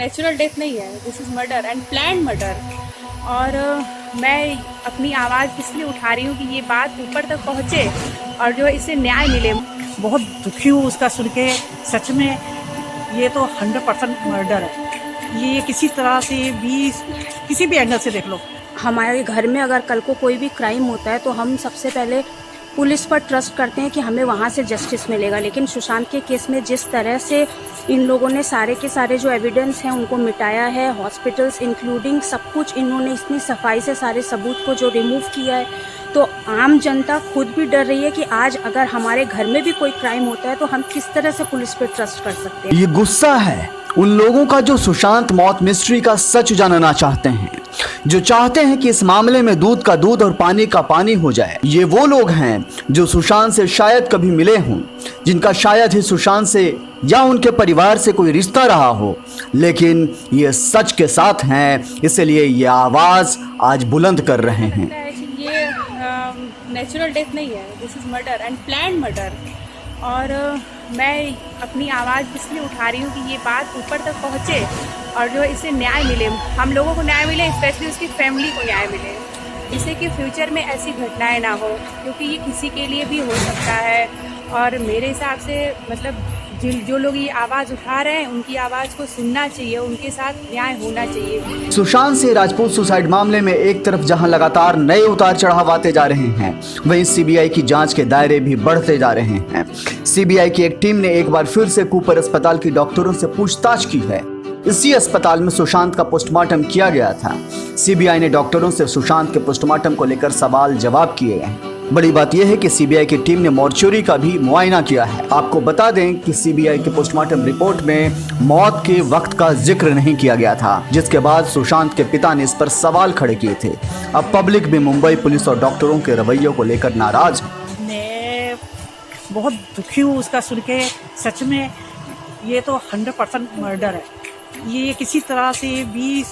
Natural death नहीं है, this is murder and planned murder. और मैं अपनी आवाज़ इसलिए उठा रही हूँ कि ये बात ऊपर तक पहुँचे और जो इसे न्याय मिले। बहुत दुखी हूँ उसका सुन के। सच में ये तो 100% मर्डर है। ये किसी तरह से भी, किसी भी एंगल से देख लो। हमारे घर में अगर कल को कोई भी क्राइम होता है तो हम सबसे पहले पुलिस पर ट्रस्ट करते हैं कि हमें वहाँ से जस्टिस मिलेगा, लेकिन सुशांत के केस में जिस तरह से इन लोगों ने सारे के सारे जो एविडेंस हैं उनको मिटाया है, हॉस्पिटल्स इंक्लूडिंग सब कुछ इन्होंने इतनी सफाई से सारे सबूत को जो रिमूव किया है, तो आम जनता खुद भी डर रही है कि आज अगर हमारे घर में भी कोई क्राइम होता है तो हम किस तरह से पुलिस पर ट्रस्ट कर सकते हैं। ये गुस्सा है उन लोगों का जो सुशांत मौत मिस्ट्री का सच जानना चाहते हैं, जो चाहते हैं कि इस मामले में दूध का दूध और पानी का पानी हो जाए। ये वो लोग हैं जो सुशांत से शायद कभी मिले हों, जिनका शायद ही सुशांत से या उनके परिवार से कोई रिश्ता रहा हो, लेकिन ये सच के साथ हैं, इसलिए ये आवाज आज बुलंद कर रहे हैं। ये नेचुरल डेथ नहीं है, this is murder and planned murder. और मैं अपनी आवाज़ इसलिए उठा रही हूँ कि ये बात ऊपर तक पहुँचे और जो इसे न्याय मिले, हम लोगों को न्याय मिले, स्पेशली उसकी फैमिली को न्याय मिले, जिससे कि फ्यूचर में ऐसी घटनाएं ना हो, क्योंकि ये किसी के लिए भी हो सकता है। और मेरे हिसाब से मतलब जो लोग ये आवाज़ उठा रहे हैं उनकी आवाज़ को सुनना चाहिए, उनके साथ न्याय होना चाहिए। सुशांत सिंह राजपूत सुसाइड मामले में एक तरफ जहां लगातार नए उतार चढ़ाव आते जा रहे हैं, वहीं सीबीआई की जांच के दायरे भी बढ़ते जा रहे हैं। सीबीआई की एक टीम ने एक बार फिर से कूपर अस्पताल की डॉक्टरों से पूछताछ की है। इसी अस्पताल में सुशांत का पोस्टमार्टम किया गया था। सीबीआई ने डॉक्टरों से सुशांत के पोस्टमार्टम को लेकर सवाल जवाब किए हैं। बड़ी बात यह है कि सीबीआई की टीम ने मॉर्चुरी का भी मुआयना किया है। आपको बता दें कि सीबीआई के पोस्टमार्टम रिपोर्ट में मौत के वक्त का जिक्र नहीं किया गया था, जिसके बाद सुशांत के पिता ने इस पर सवाल खड़े किए थे। अब पब्लिक भी मुंबई पुलिस और डॉक्टरों के रवैयों को लेकर नाराज है। मैं बहुत दुखी हूँ उसका सुन के। सच में ये तो 100% मर्डर है। ये किसी तरह से भी,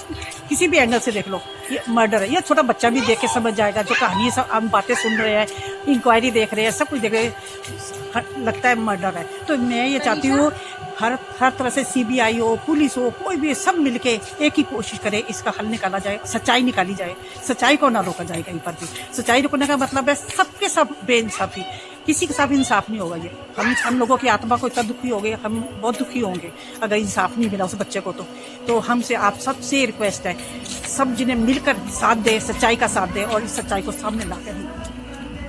किसी भी एंगल से देख लो, ये मर्डर है। ये छोटा बच्चा भी देख के समझ जाएगा। जो कहानी सब हम बातें सुन रहे हैं, इंक्वायरी देख रहे हैं, सब कुछ देख रहे हैं, लगता है मर्डर है। तो मैं ये चाहती हूँ हर तरह से सीबीआई हो, पुलिस हो, कोई भी, सब मिलके एक ही कोशिश करे, इसका हल निकाला जाए, सच्चाई निकाली जाए। सच्चाई को ना रोका जाए कहीं पर भी। सच्चाई रोकने का मतलब है सबके सब बेइंसाफी, किसी के साथ इंसाफ नहीं होगा। ये हम लोगों की आत्मा को इतना दुखी हो गए, हम बहुत दुखी होंगे अगर इंसाफ नहीं मिला उस बच्चे को। तो हमसे, आप सबसे रिक्वेस्ट है, सब जिन्हें मिलकर साथ दे, सच्चाई का साथ दे और इस सच्चाई को सामने ला कर।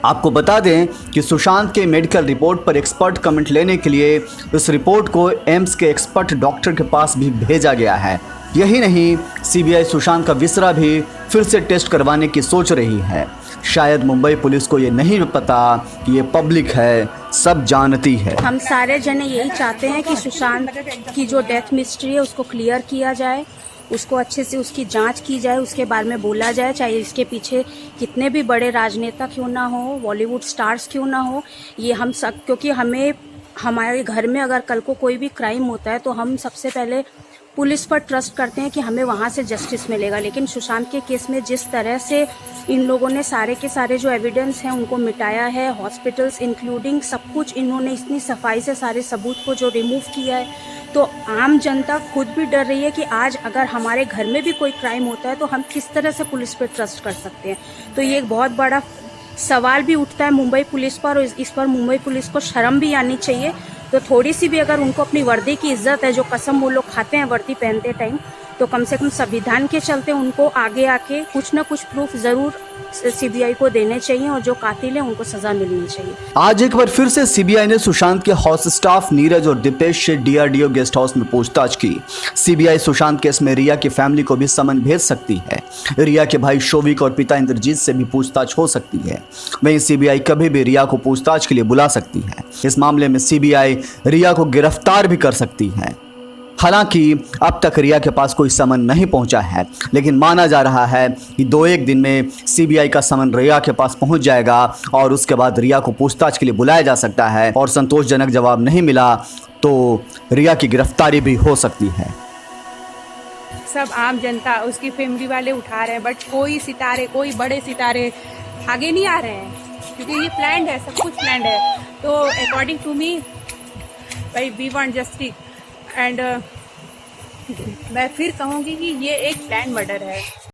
आपको बता दें कि सुशांत के मेडिकल रिपोर्ट पर एक्सपर्ट कमेंट लेने के लिए इस रिपोर्ट को एम्स के एक्सपर्ट डॉक्टर के पास भी भेजा गया है। यही नहीं, सीबीआई सुशांत का विसरा भी फिर से टेस्ट करवाने की सोच रही है। शायद मुंबई पुलिस को ये नहीं पता कि ये पब्लिक है, सब जानती है। हम सारे जने यही चाहते हैं कि सुशांत की जो डेथ मिस्ट्री है उसको क्लियर किया जाए, उसको अच्छे से उसकी जांच की जाए, उसके बारे में बोला जाए, चाहे इसके पीछे कितने भी बड़े राजनेता क्यों ना हो, बॉलीवुड स्टार्स क्यों ना हो। ये हम सब, क्योंकि हमारे घर में अगर कल को कोई भी क्राइम होता है तो हम सबसे पहले पुलिस पर ट्रस्ट करते हैं कि हमें वहाँ से जस्टिस मिलेगा, लेकिन सुशांत के केस में जिस तरह से इन लोगों ने सारे के सारे जो एविडेंस हैं उनको मिटाया है, हॉस्पिटल्स इंक्लूडिंग सब कुछ इन्होंने इतनी सफाई से सारे सबूत को जो रिमूव किया है, तो आम जनता खुद भी डर रही है कि आज अगर हमारे घर में भी कोई क्राइम होता है तो हम किस तरह से पुलिस पर ट्रस्ट कर सकते हैं। तो ये एक बहुत बड़ा सवाल भी उठता है मुंबई पुलिस पर, और इस पर मुंबई पुलिस को शर्म भी आनी चाहिए। तो थोड़ी सी भी अगर उनको अपनी वर्दी की इज्जत है, जो कसम वो लोग खाते हैं वर्दी पहनते टाइम, तो कम से कम संविधान के चलते उनको आगे आके कुछ ना कुछ प्रूफ जरूर सीबीआई को देने चाहिए और जो कातिल है उनको सजा मिलनी चाहिए। आज एक बार फिर से सीबीआई ने सुशांत के हाउस स्टाफ नीरज और दीपेश से डीआरडीओ गेस्ट हाउस में पूछताछ की। सीबीआई सुशांत केस में रिया की फैमिली को भी समन भेज सकती है। रिया के भाई शोविक और पिता इंद्रजीत से भी पूछताछ हो सकती है। वहीं सीबीआई कभी भी रिया को पूछताछ के लिए बुला सकती है। इस मामले में सीबीआई रिया को गिरफ्तार भी कर सकती है। हालांकि अब तक रिया के पास कोई समन नहीं पहुंचा है, लेकिन माना जा रहा है कि 2-1 दिन में सीबीआई का समन रिया के पास पहुंच जाएगा और उसके बाद रिया को पूछताछ के लिए बुलाया जा सकता है, और संतोषजनक जवाब नहीं मिला तो रिया की गिरफ्तारी भी हो सकती है। सब आम जनता, उसकी फैमिली वाले उठा रहे हैं, बट कोई सितारे, कोई बड़े सितारे आगे नहीं आ रहे हैं, क्योंकि ये प्लान्ड है, सब कुछ प्लान्ड है। तो अकॉर्डिंग टू मी, भाई वी वांट जस्टिस एंड मैं फिर कहूँगी कि ये एक प्लान मर्डर है।